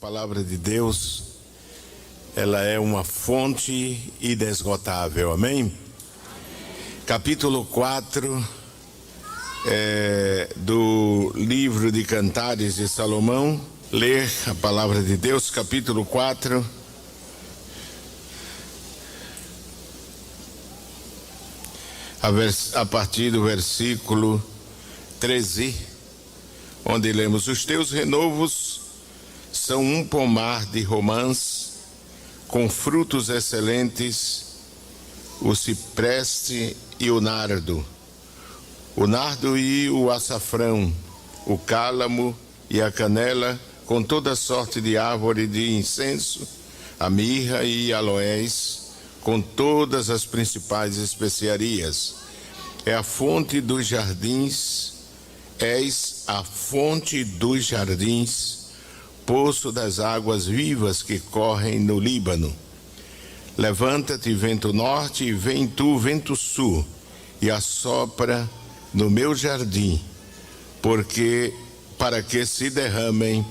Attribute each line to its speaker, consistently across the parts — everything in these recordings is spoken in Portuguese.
Speaker 1: palavra de Deus, ela é uma fonte inesgotável, amém? Capítulo 4 do livro de Cantares de Salomão, ler a palavra de Deus, capítulo 4, a partir do versículo 13, onde lemos: os teus renovos são um pomar de romãs, com frutos excelentes, o cipreste e o nardo e o açafrão, o cálamo e a canela, com toda sorte de árvore de incenso, a mirra e aloés, com todas as principais especiarias. É a fonte dos jardins, és a fonte dos jardins, poço das águas vivas que correm no Líbano. Levanta-te, vento norte, e vem tu, vento sul, e assopra no meu jardim, para que se derramem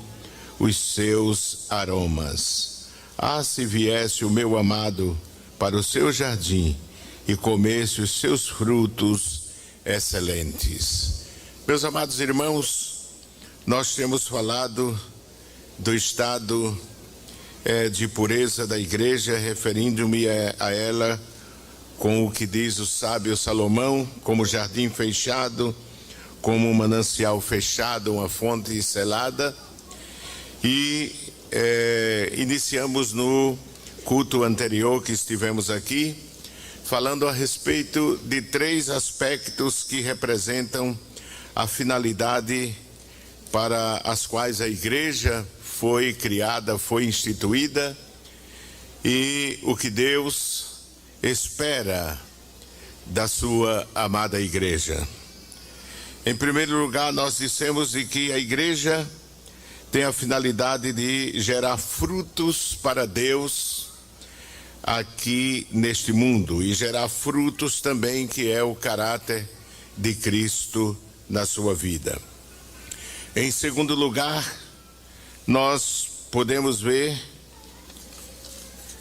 Speaker 1: os seus aromas. Ah, se viesse o meu amado para o seu jardim e comesse os seus frutos excelentes. Meus amados irmãos, nós temos falado do estado de pureza da igreja, referindo-me a ela com o que diz o sábio Salomão, como jardim fechado, como um manancial fechado, uma fonte selada. E iniciamos no culto anterior que estivemos aqui, falando a respeito de 3 aspectos que representam a finalidade para as quais a igreja foi criada, foi instituída, e o que Deus espera da sua amada igreja. Em primeiro lugar, nós dissemos de que a igreja tem a finalidade de gerar frutos para Deus aqui neste mundo, e gerar frutos também que é o caráter de Cristo na sua vida. Em segundo lugar, nós podemos ver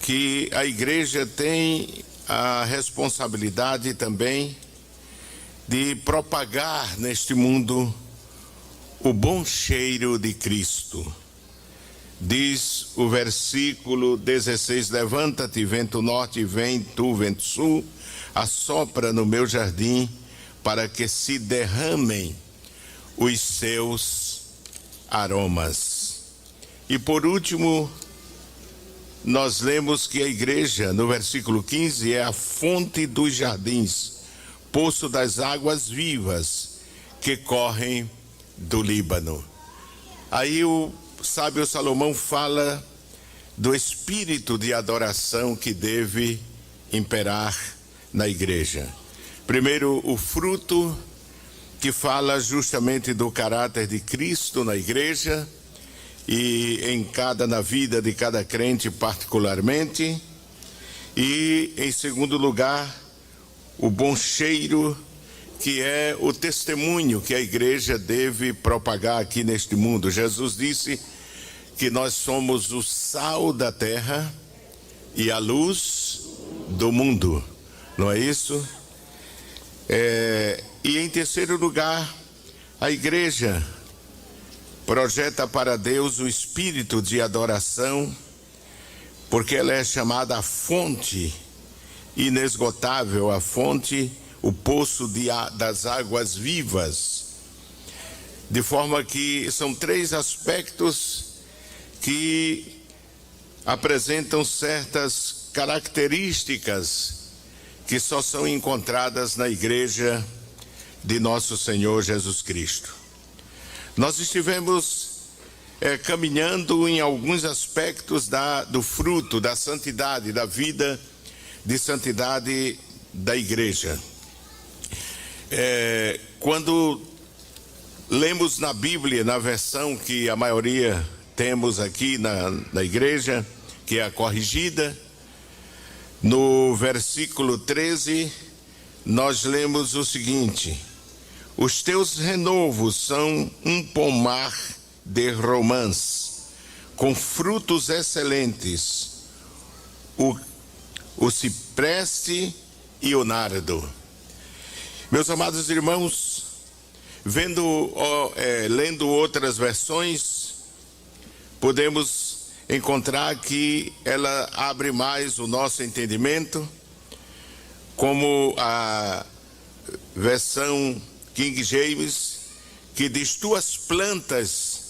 Speaker 1: que a igreja tem a responsabilidade também de propagar neste mundo o bom cheiro de Cristo. Diz o versículo 16: levanta-te, vento norte, e vem tu, vento sul, assopra no meu jardim, para que se derramem os seus aromas. E por último, nós lemos que a igreja, no versículo 15, é a fonte dos jardins, poço das águas vivas que correm do Líbano. Aí o sábio Salomão fala do espírito de adoração que deve imperar na igreja. Primeiro, o fruto, que fala justamente do caráter de Cristo na igreja e na vida de cada crente particularmente. E em segundo lugar, o bom cheiro, que é o testemunho que a igreja deve propagar aqui neste mundo. Jesus disse que nós somos o sal da terra e a luz do mundo, não é isso? E em terceiro lugar, a igreja projeta para Deus o espírito de adoração, porque ela é chamada a fonte inesgotável, a fonte, o poço das águas vivas. De forma que são 3 aspectos que apresentam certas características que só são encontradas na igreja de nosso Senhor Jesus Cristo. Nós estivemos caminhando em alguns aspectos do fruto, da santidade, da vida de santidade da igreja. Quando lemos na Bíblia, na versão que a maioria temos aqui na igreja, que é a corrigida, no versículo 13, nós lemos o seguinte: os teus renovos são um pomar de romãs, com frutos excelentes, o cipreste e o nardo. Meus amados irmãos, lendo outras versões, podemos encontrar que ela abre mais o nosso entendimento, como a versão King James, que diz: tuas plantas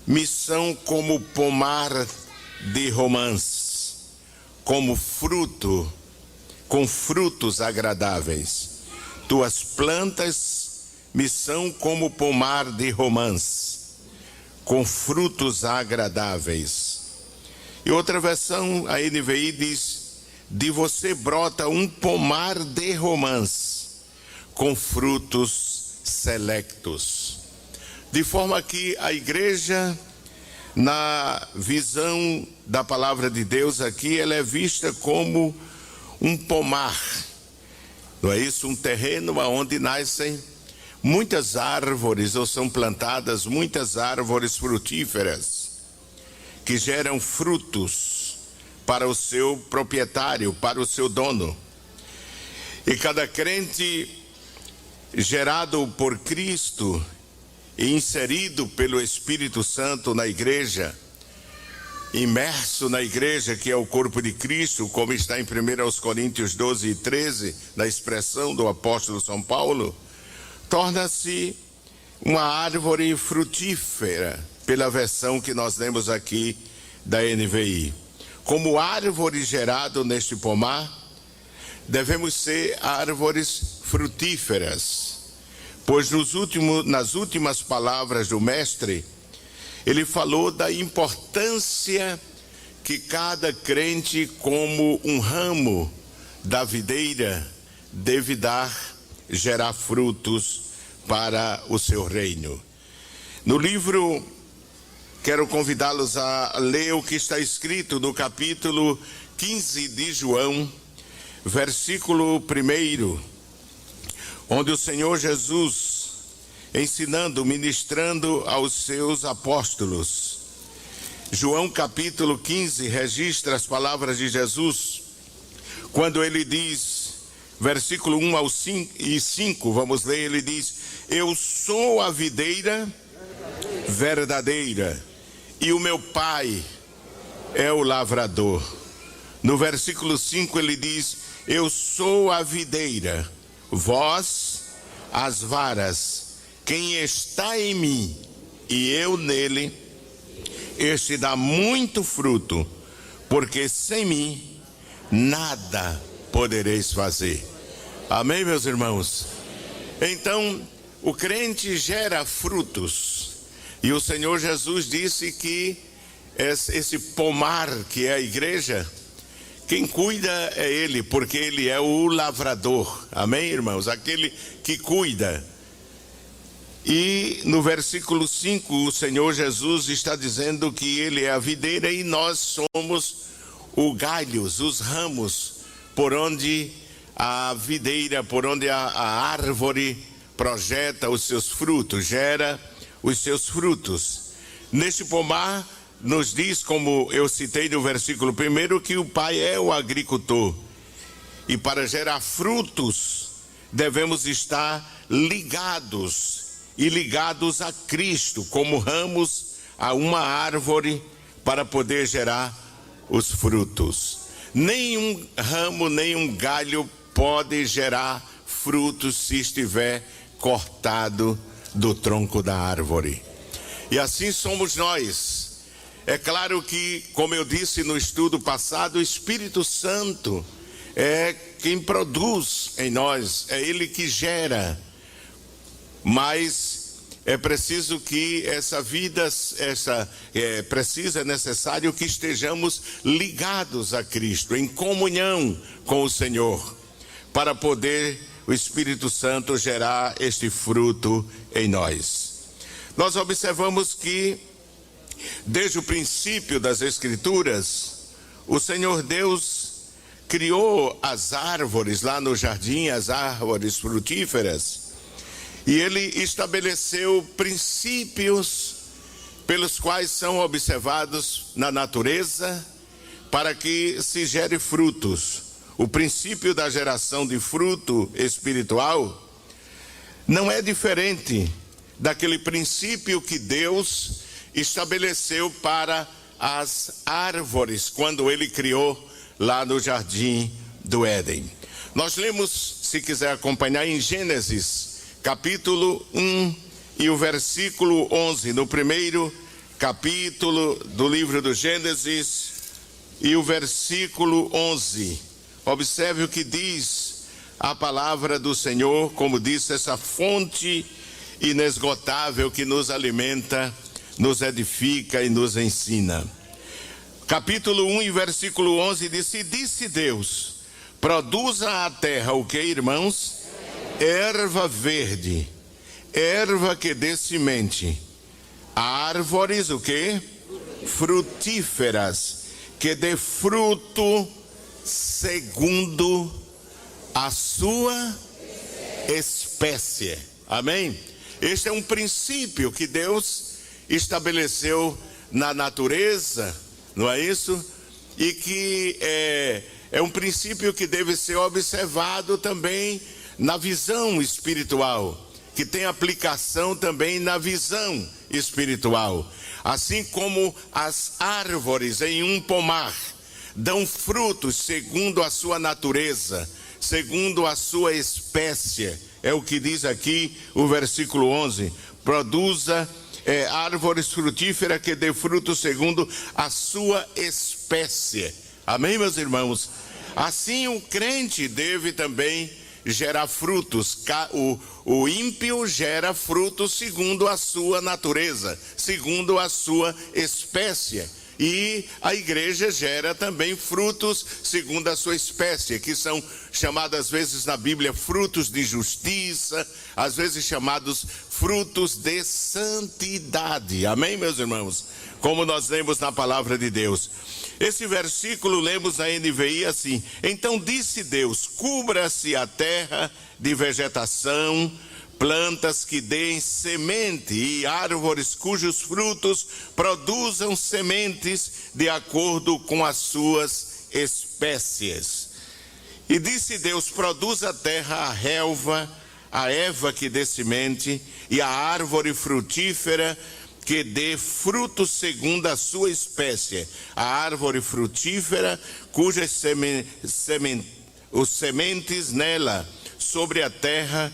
Speaker 1: me são como pomar de romãs, como fruto, com frutos agradáveis. Tuas plantas me são como pomar de romãs, com frutos agradáveis. E outra versão, a NVI, diz: de você brota um pomar de romãs, com frutos selectos. De forma que a igreja, na visão da palavra de Deus aqui, ela é vista como um pomar, não é isso? Um terreno onde nascem muitas árvores, ou são plantadas muitas árvores frutíferas, que geram frutos para o seu proprietário, para o seu dono. E cada crente gerado por Cristo e inserido pelo Espírito Santo na igreja, imerso na igreja que é o corpo de Cristo, como está em 1 Coríntios 12 e 13, na expressão do apóstolo São Paulo, torna-se uma árvore frutífera, pela versão que nós lemos aqui da NVI. Como árvore gerado neste pomar, devemos ser árvores frutíferas, pois nas últimas palavras do Mestre, ele falou da importância que cada crente, como um ramo da videira, deve gerar frutos para o seu reino. No livro, quero convidá-los a ler o que está escrito no capítulo 15 de João, versículo 1, onde o Senhor Jesus, ensinando, ministrando aos seus apóstolos. João capítulo 15 registra as palavras de Jesus, quando ele diz, versículo 1 ao 5, vamos ler, ele diz: eu sou a videira verdadeira, e o meu Pai é o lavrador. No versículo 5 ele diz: eu sou a videira, vós as varas. Quem está em mim e eu nele, este dá muito fruto, porque sem mim nada podereis fazer. Amém, meus irmãos? Então, o crente gera frutos, e o Senhor Jesus disse que esse pomar que é a igreja, quem cuida é Ele, porque Ele é o lavrador. Amém, irmãos? Aquele que cuida. E no versículo 5, o Senhor Jesus está dizendo que Ele é a videira e nós somos os galhos, os ramos, por onde a videira, por onde a árvore projeta os seus frutos, gera os seus frutos. Neste pomar, nos diz, como eu citei no versículo 1, que o Pai é o agricultor. E para gerar frutos, devemos estar ligados a Cristo, como ramos a uma árvore, para poder gerar os frutos. Nenhum ramo, nenhum galho pode gerar frutos se estiver cortado do tronco da árvore. E assim somos nós. É claro que, como eu disse no estudo passado, o Espírito Santo é quem produz em nós, é Ele que gera. Mas é preciso que é necessário que estejamos ligados a Cristo, em comunhão com o Senhor, para poder o Espírito Santo gerar este fruto em nós. Nós observamos que, desde o princípio das Escrituras, o Senhor Deus criou as árvores lá no jardim, as árvores frutíferas, e Ele estabeleceu princípios pelos quais são observados na natureza para que se gere frutos. O princípio da geração de fruto espiritual não é diferente daquele princípio que Deus estabeleceu para as árvores quando ele criou lá no jardim do Éden. Nós lemos, se quiser acompanhar, em Gênesis, capítulo 1 e o versículo 11, no primeiro capítulo do livro do Gênesis e o versículo 11. Observe o que diz a palavra do Senhor, como disse, essa fonte inesgotável que nos alimenta, nos edifica e nos ensina. Capítulo 1 e versículo 11 diz: e disse Deus, produza a terra o que, irmãos? Erva verde, erva que dê semente, árvores o que? Frutíferas, que dê fruto segundo a sua espécie. Amém? Este é um princípio que Deus estabeleceu na natureza, não é isso? E que é um princípio que deve ser observado também na visão espiritual, que tem aplicação também na visão espiritual. Assim como as árvores em um pomar dão frutos segundo a sua natureza, segundo a sua espécie, é o que diz aqui o versículo 11, produza árvores frutíferas que dê fruto segundo a sua espécie. Amém, meus irmãos? Assim o crente deve também gerar frutos. O ímpio gera frutos segundo a sua natureza, segundo a sua espécie. E a igreja gera também frutos segundo a sua espécie, que são chamados às vezes na Bíblia frutos de justiça, às vezes chamados frutos de santidade. Amém, meus irmãos? Como nós lemos na palavra de Deus. Esse versículo lemos na NVI assim: então disse Deus, cubra-se a terra de vegetação, plantas que deem semente e árvores cujos frutos produzam sementes de acordo com as suas espécies. E disse Deus, produza a terra a relva, a erva que dê semente e a árvore frutífera que dê fruto segundo a sua espécie, a árvore frutífera cujas os sementes nela sobre a terra.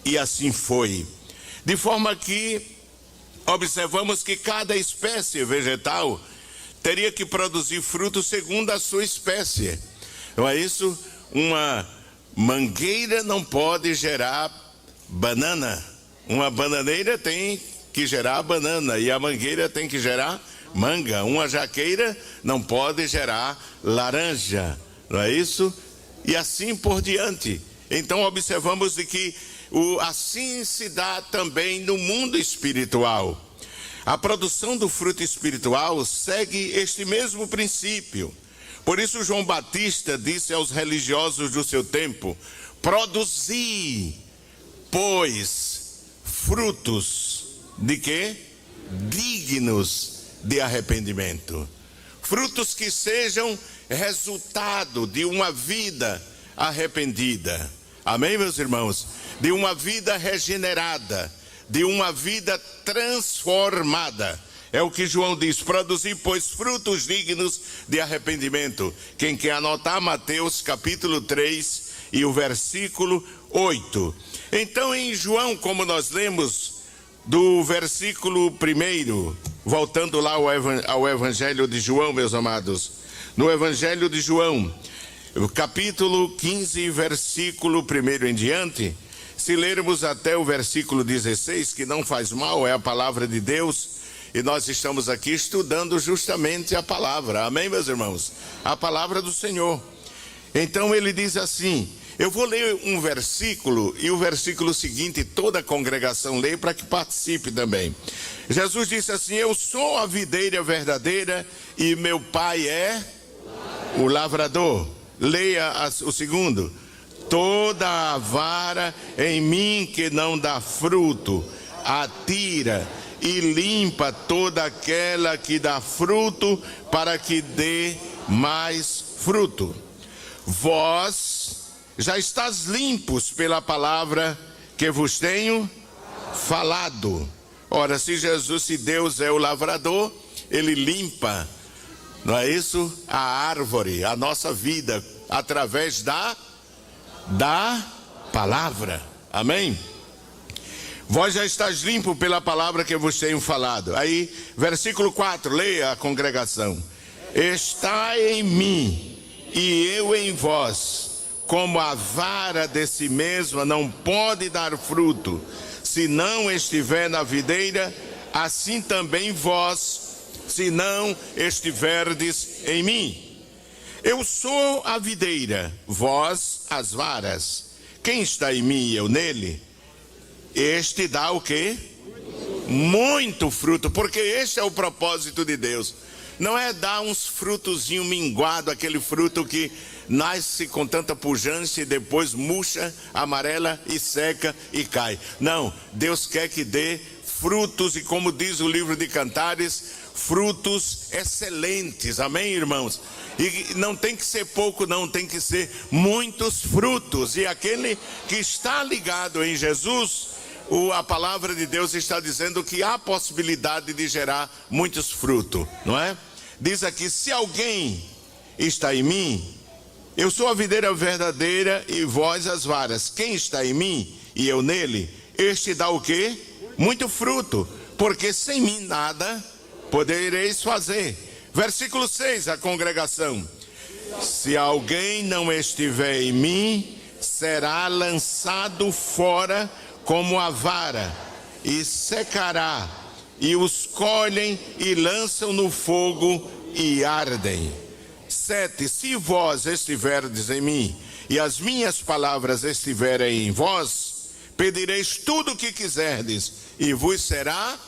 Speaker 1: E assim foi. De forma que observamos que cada espécie vegetal teria que produzir fruto segundo a sua espécie. Não é isso? Uma mangueira não pode gerar banana. Uma bananeira tem que gerar banana e a mangueira tem que gerar manga. Uma jaqueira não pode gerar laranja. Não é isso? E assim por diante. Então observamos de que assim se dá também no mundo espiritual. A produção do fruto espiritual segue este mesmo princípio. Por isso João Batista disse aos religiosos do seu tempo: produzi, pois, frutos de quê? Dignos de arrependimento. Frutos que sejam resultado de uma vida arrependida. Amém, meus irmãos? De uma vida regenerada, de uma vida transformada. É o que João diz: produzir, pois, frutos dignos de arrependimento. Quem quer anotar, Mateus capítulo 3 e o versículo 8. Então em João, como nós lemos do versículo 1, voltando lá ao Evangelho de João, meus amados, no Evangelho de João, o capítulo 15, versículo 1 em diante, se lermos até o versículo 16, que não faz mal, é a palavra de Deus, e nós estamos aqui estudando justamente a palavra, amém, meus irmãos? A palavra do Senhor. Então ele diz assim, eu vou ler um versículo, e o versículo seguinte toda a congregação lê para que participe também. Jesus disse assim: eu sou a videira verdadeira e meu pai é o lavrador. Leia o segundo. Toda a vara em mim que não dá fruto, atira, e limpa toda aquela que dá fruto, para que dê mais fruto. Vós já estáis limpos pela palavra que vos tenho falado. Ora, se Deus é o lavrador, ele limpa, não é isso? A árvore, a nossa vida, através da palavra. Amém? Vós já estáis limpo pela palavra que vos tenho falado. Aí, versículo 4, leia a congregação. Está em mim e eu em vós, como a vara de si mesma não pode dar fruto, se não estiver na videira, assim também vós, se não estiverdes em mim. Eu sou a videira, vós as varas. Quem está em mim e eu nele, este dá o quê? Muito fruto, porque este é o propósito de Deus. Não é dar uns frutozinhos minguados, aquele fruto que nasce com tanta pujança e depois murcha, amarela e seca e cai. Não, Deus quer que dê frutos, e como diz o livro de Cantares, frutos excelentes. Amém, irmãos? E não tem que ser pouco, não, tem que ser muitos frutos. E aquele que está ligado em Jesus, a palavra de Deus está dizendo que há possibilidade de gerar muitos frutos, não é? Diz aqui, se alguém está em mim, eu sou a videira verdadeira e vós as varas. Quem está em mim e eu nele, este dá o quê? Muito fruto, porque sem mim nada podereis fazer. Versículo 6, a congregação. Se alguém não estiver em mim, será lançado fora como a vara, e secará, e os colhem e lançam no fogo e ardem. 7, se vós estiverdes em mim, e as minhas palavras estiverem em vós, pedireis tudo o que quiserdes, e vos será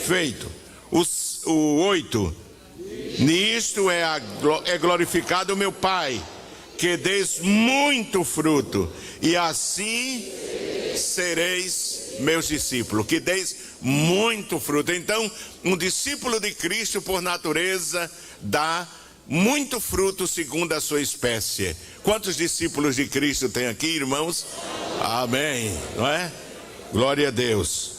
Speaker 1: feito. O 8, nisto é glorificado o meu Pai, que deis muito fruto, e assim sereis meus discípulos, que deis muito fruto. Então, um discípulo de Cristo, por natureza, dá muito fruto segundo a sua espécie. Quantos discípulos de Cristo tem aqui, irmãos? Amém, não é? Glória a Deus.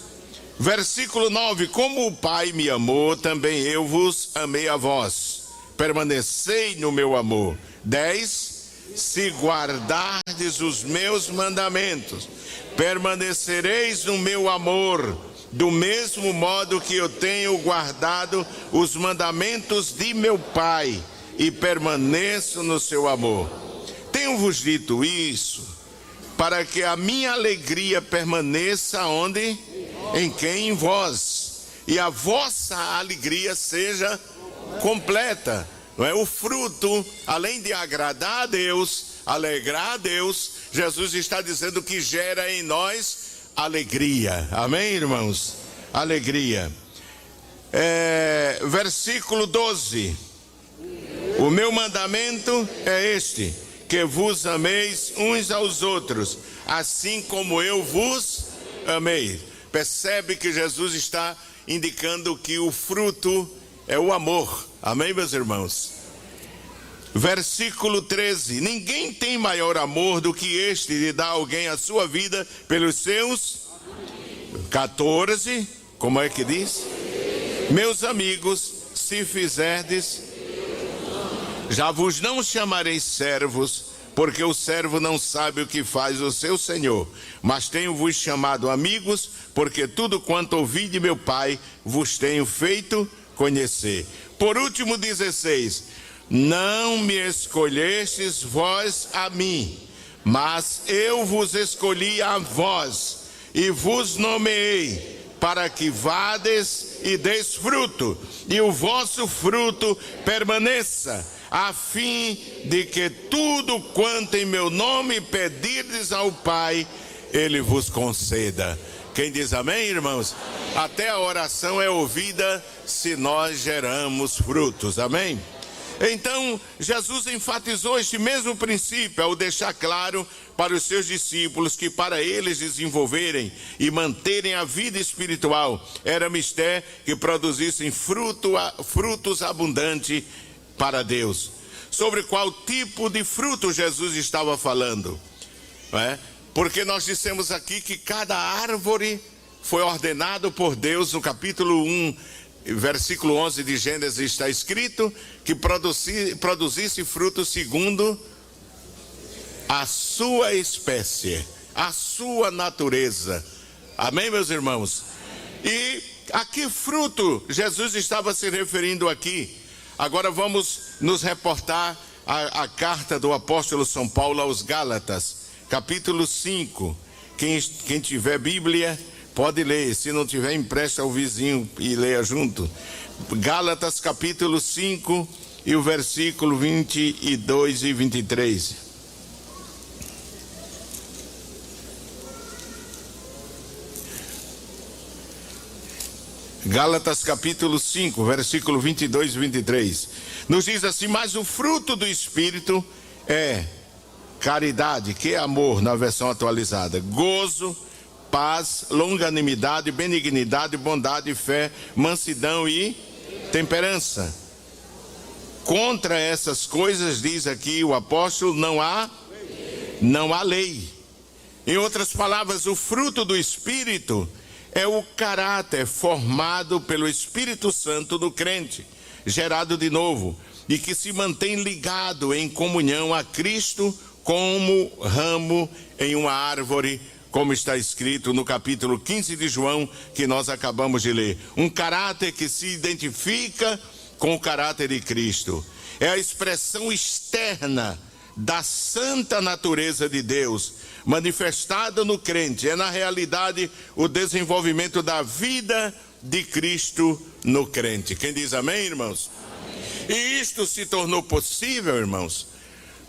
Speaker 1: Versículo 9, como o Pai me amou, também eu vos amei a vós. Permanecei no meu amor. 10, se guardardes os meus mandamentos, permanecereis no meu amor, do mesmo modo que eu tenho guardado os mandamentos de meu Pai, e permaneço no seu amor. Tenho-vos dito isso, para que a minha alegria permaneça onde? Em quem? Em vós. E a vossa alegria seja completa. Não é? O fruto, além de agradar a Deus, alegrar a Deus, Jesus está dizendo que gera em nós alegria. Amém, irmãos? Alegria. Versículo 12. O meu mandamento é este, que vos ameis uns aos outros, assim como eu vos amei. Percebe que Jesus está indicando que o fruto é o amor. Amém, meus irmãos? Versículo 13. Ninguém tem maior amor do que este, de dar a alguém a sua vida pelos seus. 14. Como é que diz? Meus amigos, se fizerdes, já vos não chamareis servos, porque o servo não sabe o que faz o seu senhor, mas tenho-vos chamado amigos, porque tudo quanto ouvi de meu Pai vos tenho feito conhecer. Por último, 16, não me escolhestes vós a mim, mas eu vos escolhi a vós, e vos nomeei, para que vades e deis fruto, e o vosso fruto permaneça, a fim de que tudo quanto em meu nome pedirdes ao Pai, Ele vos conceda. Quem diz amém, irmãos? Até a oração é ouvida se nós geramos frutos, amém? Então, Jesus enfatizou este mesmo princípio ao deixar claro para os seus discípulos que para eles desenvolverem e manterem a vida espiritual, era mister que produzissem frutos abundantes para Deus. Sobre qual tipo de fruto Jesus estava falando? Não é? Porque nós dissemos aqui que cada árvore foi ordenado por Deus. No capítulo 1, versículo 11 de Gênesis está escrito que produzisse fruto segundo a sua espécie, a sua natureza. Amém, meus irmãos? E a que fruto Jesus estava se referindo aqui? Agora vamos nos reportar a carta do apóstolo São Paulo aos Gálatas, capítulo 5. Quem tiver Bíblia pode ler, se não tiver, empresta ao vizinho e leia junto. Gálatas capítulo 5 e o versículo 22 e 23. Gálatas capítulo 5, versículo 22 e 23. Nos diz assim: mas o fruto do Espírito é caridade, que é amor na versão atualizada, gozo, paz, longanimidade, benignidade, bondade, fé, mansidão e temperança. Contra essas coisas, diz aqui o apóstolo, não há lei. Em outras palavras, o fruto do Espírito é o caráter formado pelo Espírito Santo do crente, gerado de novo, e que se mantém ligado em comunhão a Cristo como ramo em uma árvore, como está escrito no capítulo 15 de João, que nós acabamos de ler. Um caráter que se identifica com o caráter de Cristo. É a expressão externa da santa natureza de Deus, manifestada no crente. É na realidade o desenvolvimento da vida de Cristo no crente. Quem diz amém, irmãos? Amém. E isto se tornou possível, irmãos,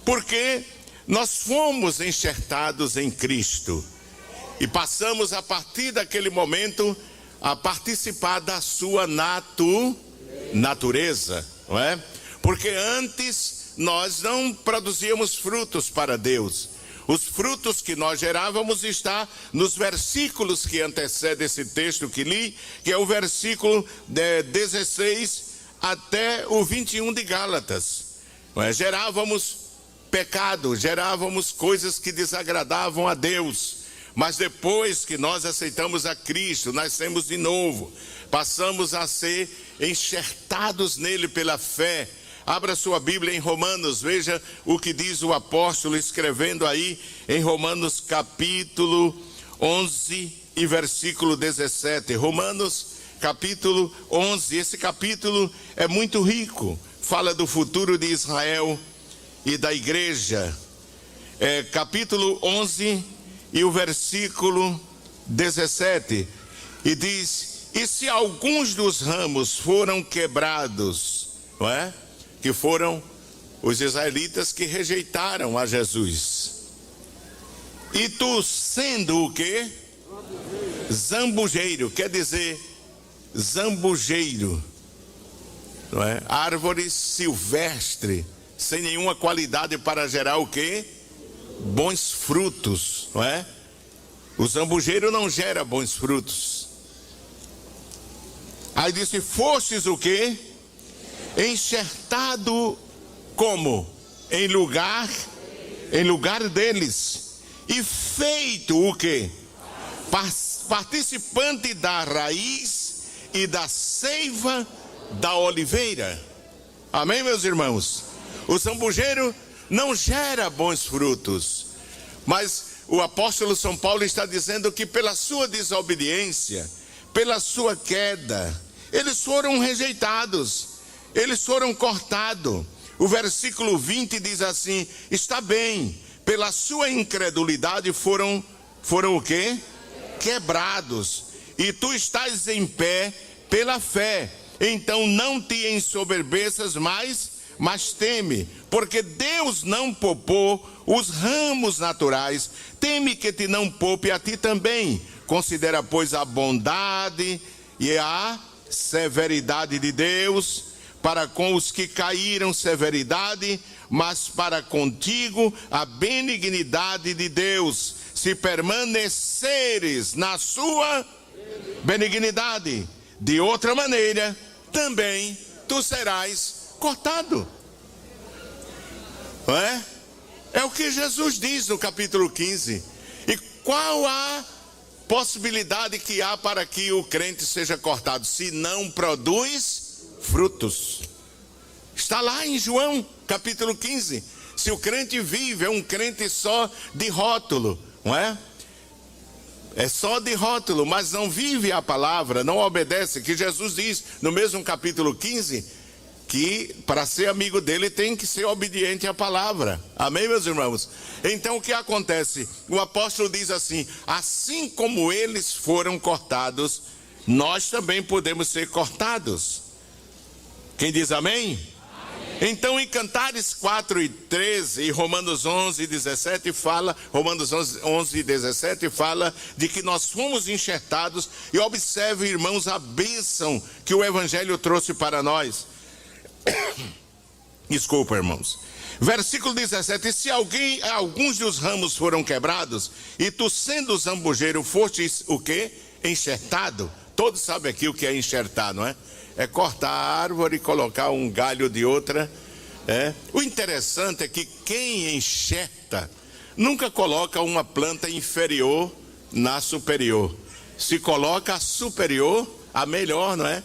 Speaker 1: porque nós fomos enxertados em Cristo e passamos a partir daquele momento a participar da sua natureza, não é? Porque antes nós não produzíamos frutos para Deus. Os frutos que nós gerávamos está nos versículos que antecedem esse texto que li, que é o versículo 16 até o 21 de Gálatas. Gerávamos pecado, gerávamos coisas que desagradavam a Deus. Mas depois que nós aceitamos a Cristo, nascemos de novo, passamos a ser enxertados nele pela fé. Abra sua Bíblia em Romanos, veja o que diz o apóstolo escrevendo aí em Romanos capítulo 11 e versículo 17. Romanos capítulo 11, esse capítulo é muito rico, fala do futuro de Israel e da igreja. Capítulo 11 e o versículo 17, e diz: e se alguns dos ramos foram quebrados, não é? Que foram os israelitas que rejeitaram a Jesus. E tu sendo o quê? Zambujeiro, quer dizer zambujeiro, não é? Árvore silvestre, sem nenhuma qualidade para gerar o quê? Bons frutos, não é? O zambujeiro não gera bons frutos. Aí disse: fostes o quê? Enxertado como? Em lugar deles. E feito o quê? Participante da raiz e da seiva da oliveira. Amém, meus irmãos? O zambujeiro não gera bons frutos, mas o apóstolo São Paulo está dizendo que pela sua desobediência, pela sua queda, eles foram rejeitados, eles foram cortados. O versículo 20 diz assim: está bem, pela sua incredulidade foram o quê? Quebrados, e tu estás em pé pela fé. Então não te ensoberbeças mais, mas teme, porque Deus não poupou os ramos naturais, teme que te não poupe a ti também. Considera, pois, a bondade e a severidade de Deus, para com os que caíram severidade, mas para contigo a benignidade de Deus, se permaneceres na sua benignidade. De outra maneira, também tu serás cortado. Não é? É o que Jesus diz no capítulo 15. E qual a possibilidade que há para que o crente seja cortado? Se não produz frutos. Está lá em João capítulo 15. Se o crente vive, é um crente só de rótulo, não é? É só de rótulo, mas não vive a palavra, não obedece. Que Jesus diz no mesmo capítulo 15 que para ser amigo dele tem que ser obediente à palavra. Amém, meus irmãos? Então o que acontece? O apóstolo diz assim: assim como eles foram cortados, nós também podemos ser cortados. Quem diz amém? Então em Cantares 4:13 e Romanos 11:17 fala, Romanos 11:17 fala de que nós fomos enxertados. E observe, irmãos, a bênção que o evangelho trouxe para nós. Desculpa, irmãos. Versículo 17: se alguns dos ramos foram quebrados, e tu sendo zambujeiro fostes o quê? Enxertado. Todos sabem aqui o que é enxertar, não é? É cortar a árvore e colocar um galho de outra. O interessante é que quem enxerta nunca coloca uma planta inferior na superior. Se coloca a superior, a melhor, não é?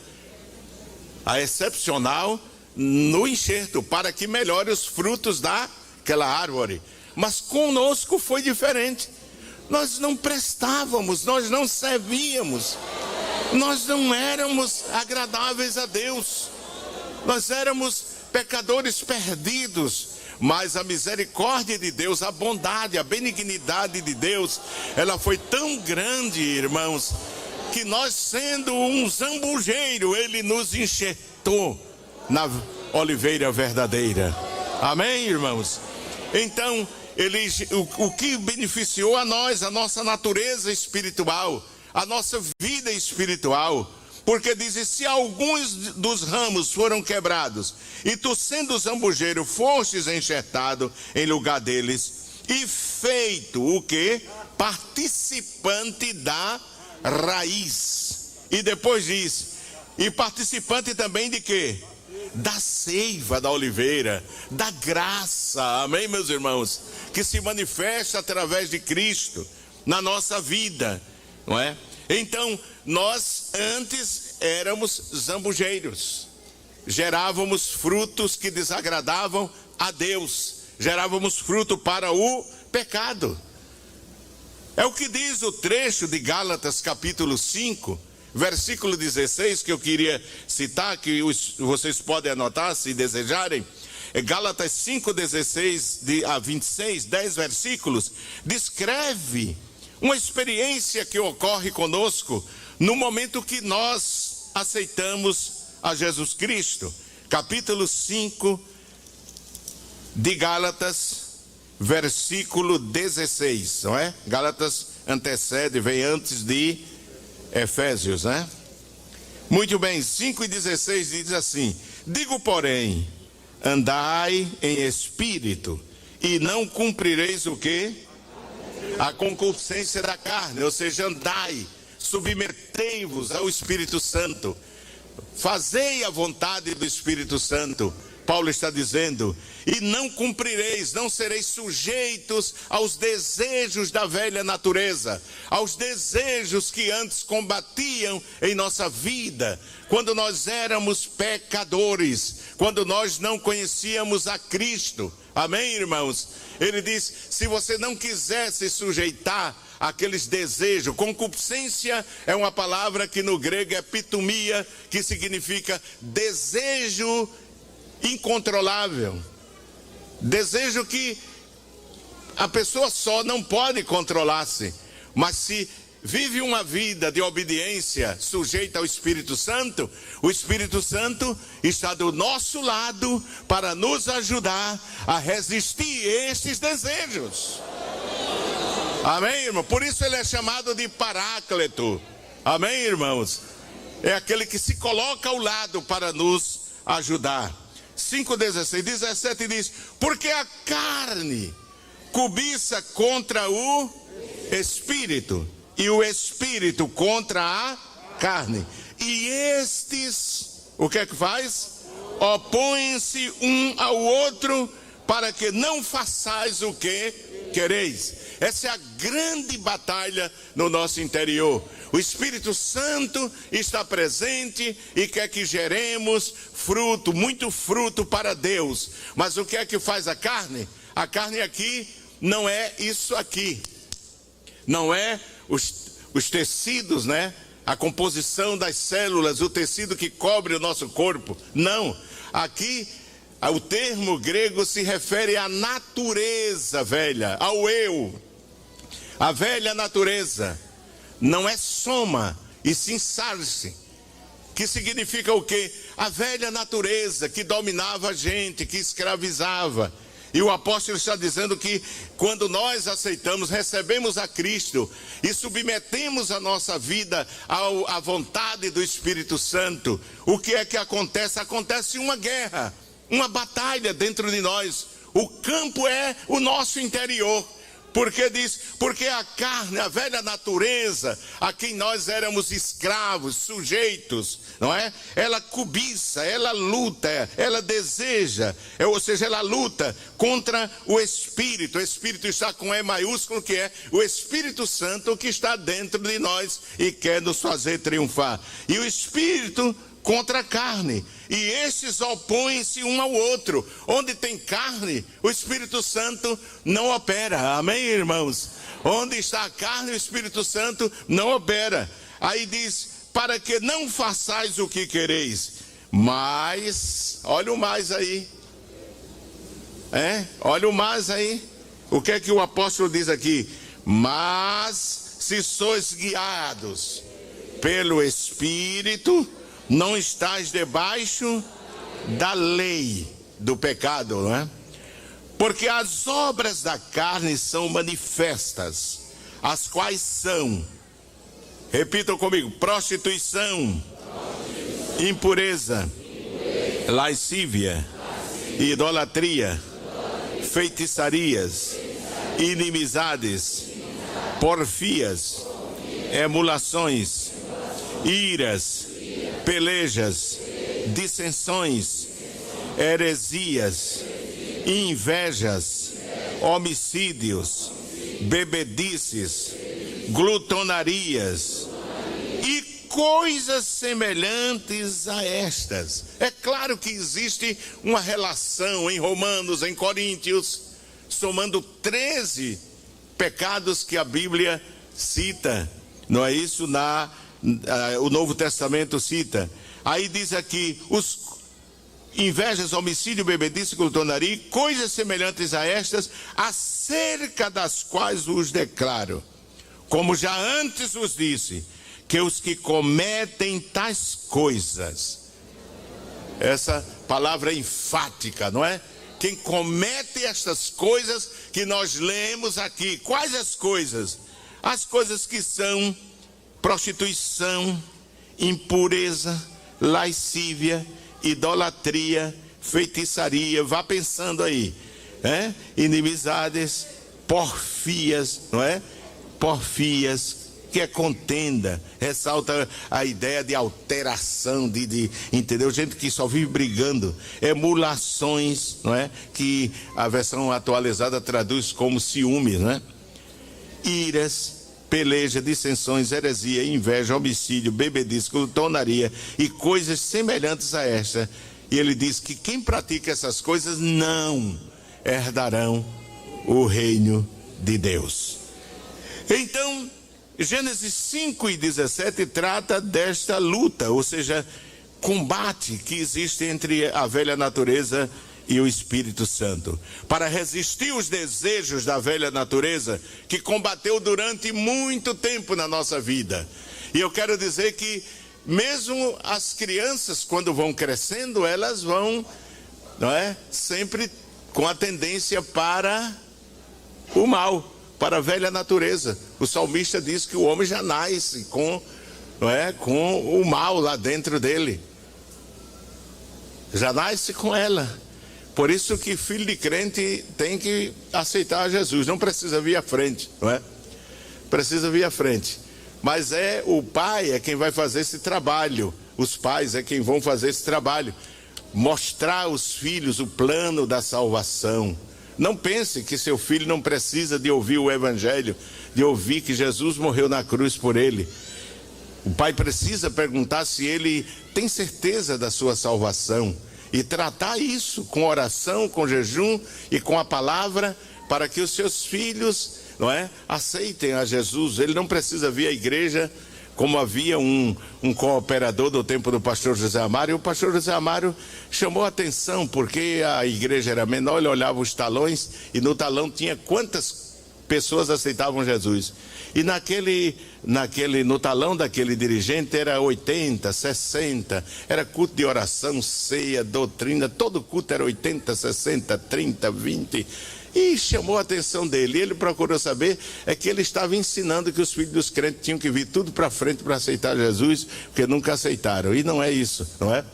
Speaker 1: A excepcional no enxerto, para que melhore os frutos daquela árvore. Mas conosco foi diferente. Nós não prestávamos, nós não servíamos. Nós não éramos agradáveis a Deus. Nós éramos pecadores perdidos. Mas a misericórdia de Deus, a bondade, a benignidade de Deus, ela foi tão grande, irmãos, que nós, sendo um zambujeiro, Ele nos enxertou na oliveira verdadeira. Amém, irmãos? Então, o que beneficiou a nós, a nossa natureza espiritual, a nossa vida espiritual, porque diz: se alguns dos ramos foram quebrados, e tu sendo zambujeiro fostes enxertado em lugar deles, e feito o que? Participante da raiz. E depois diz: e participante também de quê? Da seiva da oliveira, da graça, amém, meus irmãos, que se manifesta através de Cristo na nossa vida, não é? Então, nós antes éramos zambujeiros, gerávamos frutos que desagradavam a Deus, gerávamos fruto para o pecado. É o que diz o trecho de Gálatas capítulo 5, versículo 16, que eu queria citar, que vocês podem anotar se desejarem. Gálatas 5, 16 a 26, 10 versículos, descreve uma experiência que ocorre conosco no momento que nós aceitamos a Jesus Cristo. Capítulo 5 de Gálatas, versículo 16, não é? Gálatas antecede, vem antes de Efésios, né? Muito bem, 5:16 diz assim: digo, porém, andai em espírito, e não cumprireis o quê? A concupiscência da carne. Ou seja, andai, submetei-vos ao Espírito Santo, fazei a vontade do Espírito Santo. Paulo está dizendo: e não cumprireis, não sereis sujeitos aos desejos da velha natureza, aos desejos que antes combatiam em nossa vida, quando nós éramos pecadores, quando nós não conhecíamos a Cristo. Amém, irmãos? Ele diz: se você não quiser se sujeitar àqueles desejos, concupiscência é uma palavra que no grego é pitumia, que significa desejo incontrolável, desejo que a pessoa só não pode controlar-se. Mas se vive uma vida de obediência sujeita ao Espírito Santo, o Espírito Santo está do nosso lado para nos ajudar a resistir a estes desejos. Amém, irmão? Por isso ele é chamado de Paráclito. Amém, irmãos? É aquele que se coloca ao lado para nos ajudar. 5,16, 17 diz: porque a carne cobiça contra o espírito, e o espírito contra a carne. E estes, o que é que faz? Opõem-se um ao outro, para que não façais o que quereis. Essa é a grande batalha no nosso interior. O Espírito Santo está presente e quer que geremos fruto, muito fruto para Deus. Mas o que é que faz a carne? A carne aqui não é isso aqui. Não é os tecidos, né? A composição das células, o tecido que cobre o nosso corpo. Não. Aqui, o termo grego se refere à natureza velha, ao eu. A velha natureza não é soma, e sim sarse, que significa o quê? A velha natureza que dominava a gente, que escravizava. E o apóstolo está dizendo que quando nós aceitamos, recebemos a Cristo e submetemos a nossa vida à vontade do Espírito Santo, o que é que acontece? Acontece uma guerra, uma batalha dentro de nós. O campo é o nosso interior. Porque diz, porque a carne, a velha natureza, a quem nós éramos escravos, sujeitos, não é? Ela cobiça, ela luta, ela deseja, ou seja, ela luta contra o Espírito. O Espírito está com E maiúsculo, que é o Espírito Santo que está dentro de nós e quer nos fazer triunfar. E o Espírito contra a carne, e estes opõem-se um ao outro. Onde tem carne, o Espírito Santo não opera. Amém, irmãos? Onde está a carne, o Espírito Santo não opera. Aí diz, para que não façais o que quereis, mas, olha o mais aí, olha o mais aí, o que é que o apóstolo diz aqui? Mas, se sois guiados pelo Espírito, não estás debaixo da lei do pecado, não é? Porque as obras da carne são manifestas, as quais são, repitam comigo: prostituição, impureza, lascívia, idolatria, feitiçarias, inimizades, porfias, emulações, iras, pelejas, dissensões, heresias, invejas, homicídios, bebedices, glutonarias e coisas semelhantes a estas. É claro que existe uma relação em Romanos, em Coríntios, somando 13 pecados que a Bíblia cita, não é isso? O Novo Testamento cita. Aí diz aqui, os invejas, homicídio, bebedice, glutonaria, coisas semelhantes a estas, acerca das quais vos declaro, como já antes vos disse, que os que cometem tais coisas, essa palavra enfática, não é? Quem comete estas coisas que nós lemos aqui, quais as coisas? As coisas que são prostituição, impureza, lascívia, idolatria, feitiçaria, vá pensando aí, inimizades, porfias, não é? Porfias, que é contenda, ressalta a ideia de alteração, entendeu? Gente que só vive brigando, emulações, não é? Que a versão atualizada traduz como ciúmes, não é? Iras, peleja, dissensões, heresia, inveja, homicídio, bebedice, glutonaria e coisas semelhantes a esta. E ele diz que quem pratica essas coisas não herdarão o reino de Deus. Então, Gênesis 5:17 trata desta luta, ou seja, combate que existe entre a velha natureza e o Espírito Santo, para resistir os desejos da velha natureza que combateu durante muito tempo na nossa vida. E eu quero dizer que mesmo as crianças, quando vão crescendo, elas vão, não é, sempre com a tendência para o mal, para a velha natureza. O salmista diz que o homem já nasce com, não é, com o mal lá dentro dele. Já nasce com ela. Por isso que filho de crente tem que aceitar Jesus. Não precisa vir à frente, não é? Precisa vir à frente. Mas o pai é quem vai fazer esse trabalho. Os pais é quem vão fazer esse trabalho. Mostrar aos filhos o plano da salvação. Não pense que seu filho não precisa de ouvir o evangelho, de ouvir que Jesus morreu na cruz por ele. O pai precisa perguntar se ele tem certeza da sua salvação e tratar isso com oração, com jejum e com a palavra, para que os seus filhos, não é, aceitem a Jesus. Ele não precisa vir à igreja, como havia um cooperador do tempo do pastor José Amaro, e o pastor José Amaro chamou a atenção, porque a igreja era menor, ele olhava os talões, e no talão tinha quantas pessoas aceitavam Jesus. E no talão daquele dirigente era 80, 60, era culto de oração, ceia, doutrina, todo culto era 80, 60, 30, 20... E chamou a atenção dele. E ele procurou saber, que ele estava ensinando que os filhos dos crentes tinham que vir tudo para frente para aceitar Jesus, porque nunca aceitaram. E não é isso, não é?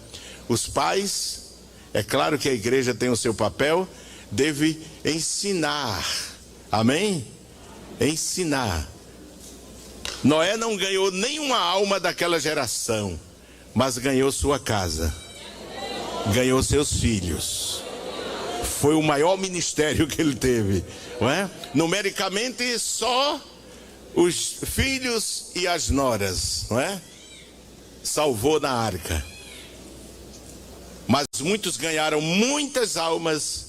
Speaker 1: Os pais, é claro que a igreja tem o seu papel, deve ensinar. Amém? Ensinar. Noé não ganhou nenhuma alma daquela geração, mas ganhou sua casa, ganhou seus filhos. Foi o maior ministério que ele teve, não é? Numericamente, só os filhos e as noras, não é? Salvou na arca. Mas muitos ganharam muitas almas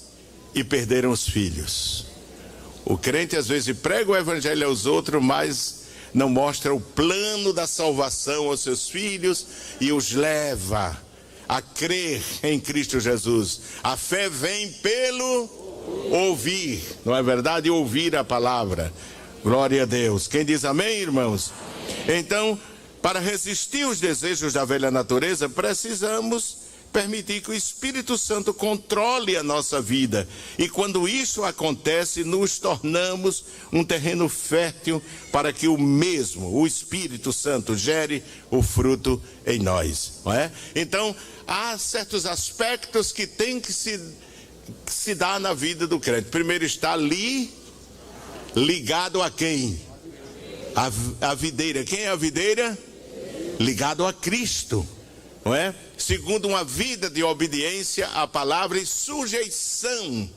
Speaker 1: e perderam os filhos. O crente às vezes prega o evangelho aos outros, mas não mostra o plano da salvação aos seus filhos e os leva a crer em Cristo Jesus. A fé vem pelo ouvir, não é verdade? Ouvir a palavra. Glória a Deus. Quem diz amém, irmãos? Então, para resistir aos desejos da velha natureza, precisamos permitir que o Espírito Santo controle a nossa vida. E quando isso acontece, nos tornamos um terreno fértil para que o Espírito Santo, gere o fruto em nós, não é? Então, há certos aspectos que tem que se dar na vida do crente. Primeiro, está ali, ligado a quem? A videira. Quem é a videira? Ligado a Cristo, não é? Segundo, uma vida de obediência à palavra e sujeição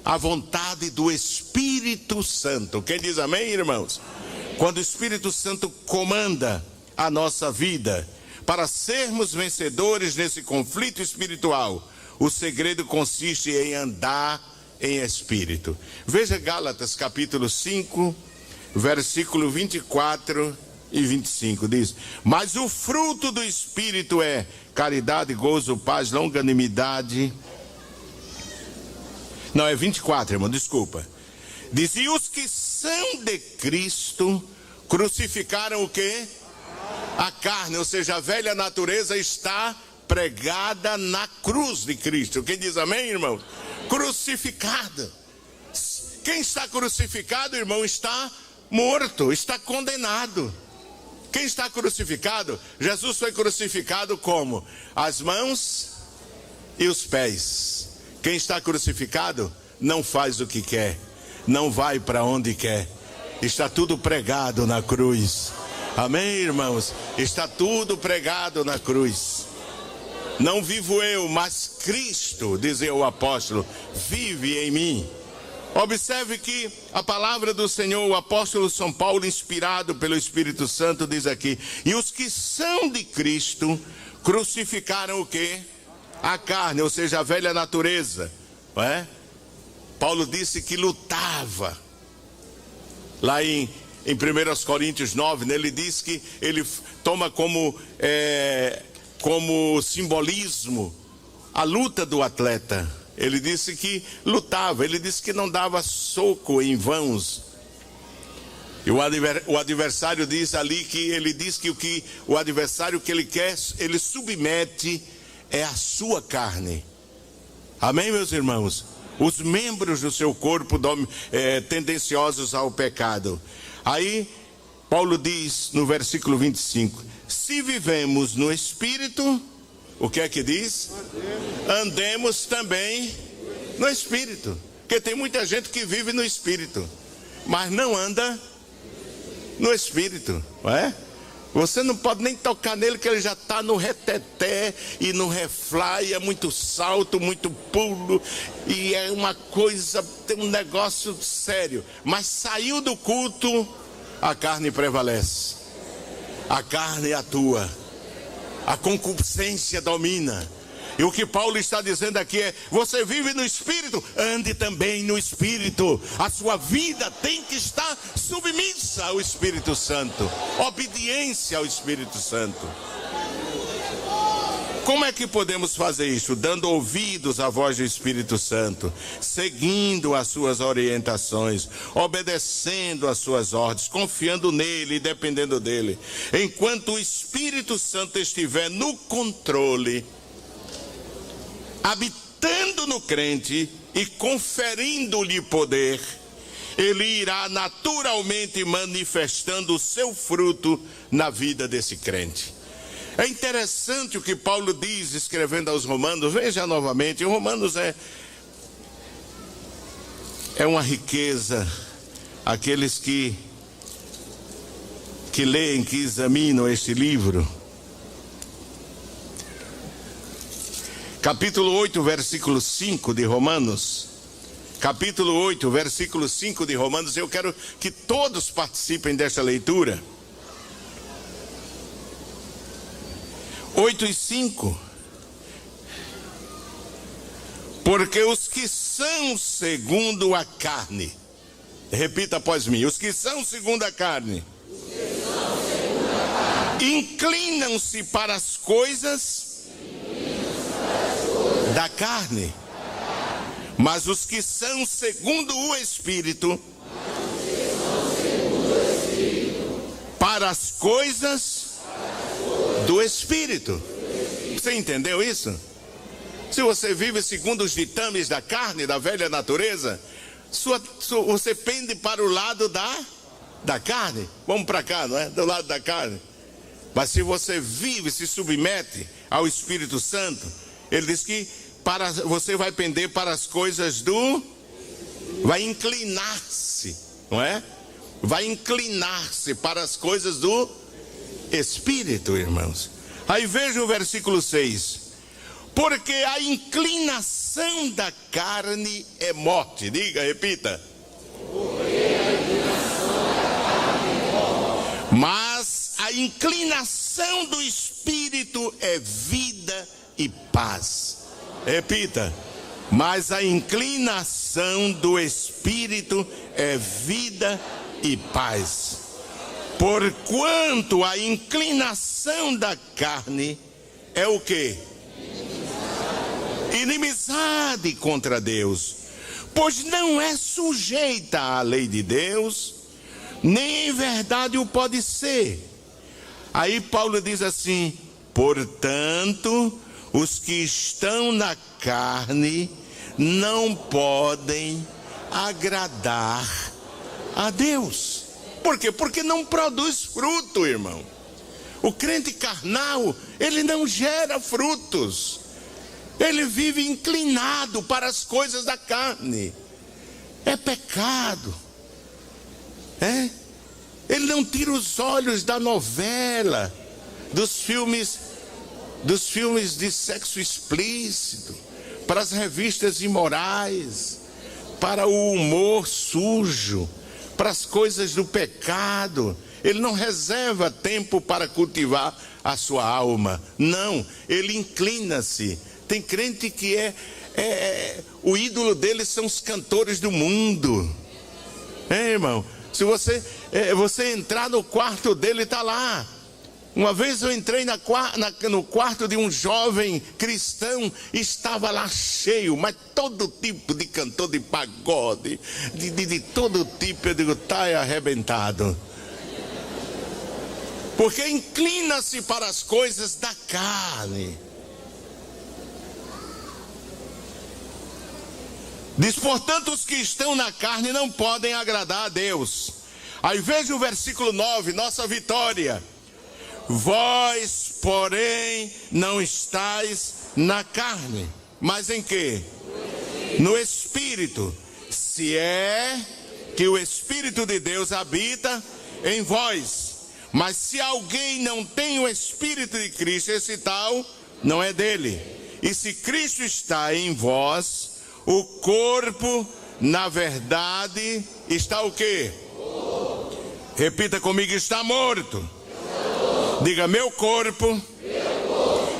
Speaker 1: à vontade do Espírito Santo. Quem diz amém, irmãos? Amém. Quando o Espírito Santo comanda a nossa vida, para sermos vencedores nesse conflito espiritual, o segredo consiste em andar em espírito. Veja Gálatas capítulo 5, versículo 24 e 25, diz: mas o fruto do Espírito é caridade, gozo, paz, longanimidade. Não, é 24, irmão, desculpa. Diz: e os que são de Cristo crucificaram o quê? A carne, ou seja, a velha natureza está pregada na cruz de Cristo. Quem diz amém, irmão? Crucificada. Quem está crucificado, irmão, está morto, está condenado. Quem está crucificado? Jesus foi crucificado como? As mãos e os pés. Quem está crucificado não faz o que quer, não vai para onde quer. Está tudo pregado na cruz. Amém, irmãos? Está tudo pregado na cruz. Não vivo eu, mas Cristo, dizia o apóstolo, vive em mim. Observe que a palavra do Senhor, o apóstolo São Paulo, inspirado pelo Espírito Santo, diz aqui: e os que são de Cristo crucificaram o quê? A carne, ou seja, a velha natureza, não é? Paulo disse que lutava. Lá em 1 Coríntios 9, ele diz que ele toma como simbolismo a luta do atleta. Ele disse que lutava, ele disse que não dava soco em vãos. E o adversário diz ali que ele diz que o adversário que ele quer, ele submete é a sua carne. Amém, meus irmãos? Os membros do seu corpo tendenciosos ao pecado. Aí Paulo diz no versículo 25: se vivemos no Espírito, o que é que diz? Andemos também no Espírito. Porque tem muita gente que vive no Espírito, mas não anda no Espírito, não é? Você não pode nem tocar nele, que ele já está no reteté e no refly, é muito salto, muito pulo, e é uma coisa, tem um negócio sério. Mas saiu do culto, a carne prevalece, a carne atua, a concupiscência domina. E o que Paulo está dizendo aqui é: você vive no Espírito, ande também no Espírito. A sua vida tem que estar submissa ao Espírito Santo, obediência ao Espírito Santo. Como é que podemos fazer isso? Dando ouvidos à voz do Espírito Santo, seguindo as suas orientações, obedecendo às suas ordens, confiando nele e dependendo dele. Enquanto o Espírito Santo estiver no controle, habitando no crente e conferindo-lhe poder, ele irá naturalmente manifestando o seu fruto na vida desse crente. É interessante o que Paulo diz escrevendo aos Romanos. Veja novamente, Romanos é uma riqueza. Aqueles que leem, que examinam este livro. Capítulo 8, versículo 5 de Romanos. Capítulo 8, versículo 5 de Romanos. Eu quero que todos participem desta leitura. 8 e 5. Porque os que são segundo a carne, repita após mim, os que são segundo a carne, inclinam-se para as coisas da carne, mas os que são segundo o Espírito, para as coisas do Espírito. Você entendeu isso? Se você vive segundo os ditames da carne, da velha natureza, você pende para o lado da carne. Vamos para cá, não é? Do lado da carne. Mas se você vive, se submete ao Espírito Santo, ele diz que você vai pender para as coisas vai inclinar-se, não é? Vai inclinar-se para as coisas do Espírito, irmãos. Aí veja o versículo 6. Porque a inclinação da carne é morte. Diga, repita. Mas a inclinação do Espírito é vida e paz. Repita. Mas a inclinação do Espírito é vida e paz. Porquanto a inclinação da carne é o quê? Inimizade contra Deus, pois não é sujeita à lei de Deus, nem em verdade o pode ser. Aí Paulo diz assim: portanto, os que estão na carne não podem agradar a Deus. Por quê? Porque não produz fruto, irmão. O crente carnal, ele não gera frutos. Ele vive inclinado para as coisas da carne. É pecado. Ele não tira os olhos da novela, dos filmes de sexo explícito, para as revistas imorais, para o humor sujo, para as coisas do pecado. Ele não reserva tempo para cultivar a sua alma. Não, ele inclina-se. Tem crente que o ídolo dele são os cantores do mundo. Irmão, se você entrar no quarto dele, está lá. Uma vez eu entrei no quarto de um jovem cristão, estava lá cheio, mas todo tipo de cantor de pagode, de todo tipo. Eu digo, está arrebentado. Porque inclina-se para as coisas da carne. Diz, portanto, os que estão na carne não podem agradar a Deus. Aí veja o versículo 9, nossa vitória. Vós, porém não estáis na carne, mas em quê? No Espírito. Se é que o Espírito de Deus habita em vós. Mas se alguém não tem o Espírito de Cristo, esse tal não é dele. E se Cristo está em vós, o corpo, na verdade, está o quê? Repita comigo, está morto. Diga, meu corpo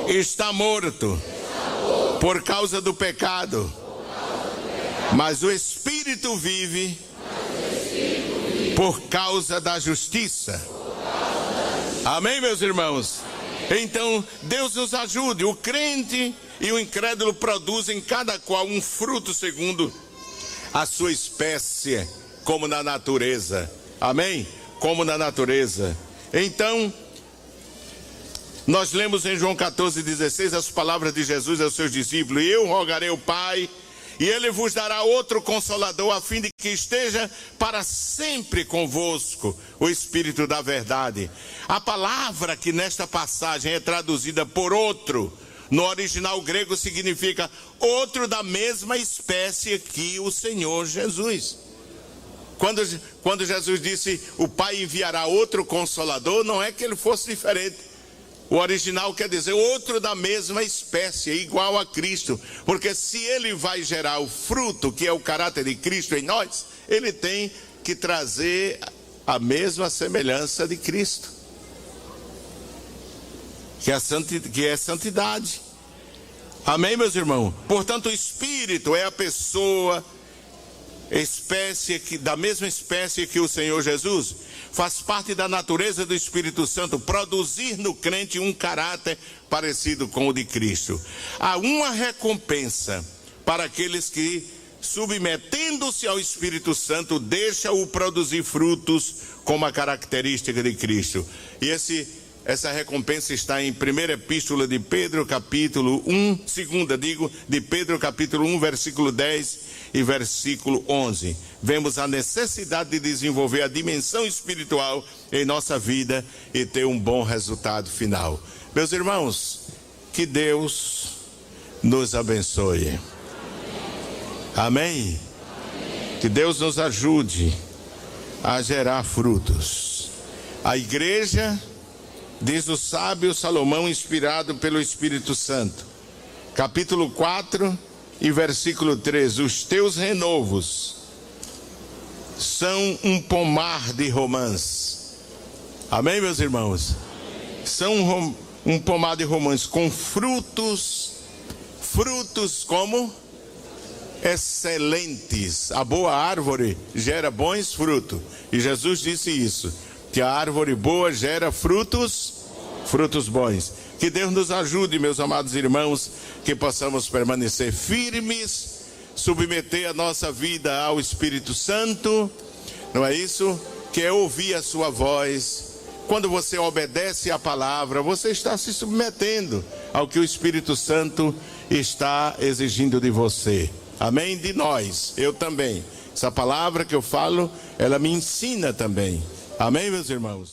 Speaker 1: está morto por causa do pecado. Mas o Espírito vive por causa da justiça. Amém, meus irmãos? Então, Deus nos ajude. O crente e o incrédulo produzem cada qual um fruto segundo a sua espécie, como na natureza. Amém? Como na natureza. Então, nós lemos em João 14,16 as palavras de Jesus aos seus discípulos: e eu rogarei ao Pai, e Ele vos dará outro Consolador, a fim de que esteja para sempre convosco o Espírito da verdade. A palavra que nesta passagem é traduzida por outro, no original grego significa outro da mesma espécie que o Senhor Jesus. Quando Jesus disse, o Pai enviará outro Consolador, não é que ele fosse diferente. O original quer dizer outro da mesma espécie, igual a Cristo. Porque se ele vai gerar o fruto, que é o caráter de Cristo em nós, ele tem que trazer a mesma semelhança de Cristo, que é santidade. Amém, meus irmãos? Portanto, o Espírito é a pessoa, da mesma espécie que o Senhor Jesus. Faz parte da natureza do Espírito Santo produzir no crente um caráter parecido com o de Cristo. Há uma recompensa para aqueles que, submetendo-se ao Espírito Santo, deixam-o produzir frutos como a característica de Cristo. E essa recompensa está em 1ª Epístola de Pedro, capítulo 1, de Pedro, capítulo 1, versículo 10 e versículo 11. Vemos a necessidade de desenvolver a dimensão espiritual em nossa vida e ter um bom resultado final. Meus irmãos, que Deus nos abençoe. Amém? Que Deus nos ajude a gerar frutos. A igreja, diz o sábio Salomão, inspirado pelo Espírito Santo, capítulo 4 e versículo 13: os teus renovos são um pomar de romãs. Amém, meus irmãos? São um pomar de romãs com frutos como excelentes. A boa árvore gera bons frutos, e Jesus disse isso, que a árvore boa gera frutos bons. Que Deus nos ajude, meus amados irmãos, que possamos permanecer firmes, submeter a nossa vida ao Espírito Santo, não é isso? Que é ouvir a sua voz. Quando você obedece à palavra, você está se submetendo ao que o Espírito Santo está exigindo de você. Amém? De nós, eu também. Essa palavra que eu falo, ela me ensina também. Amém, meus irmãos?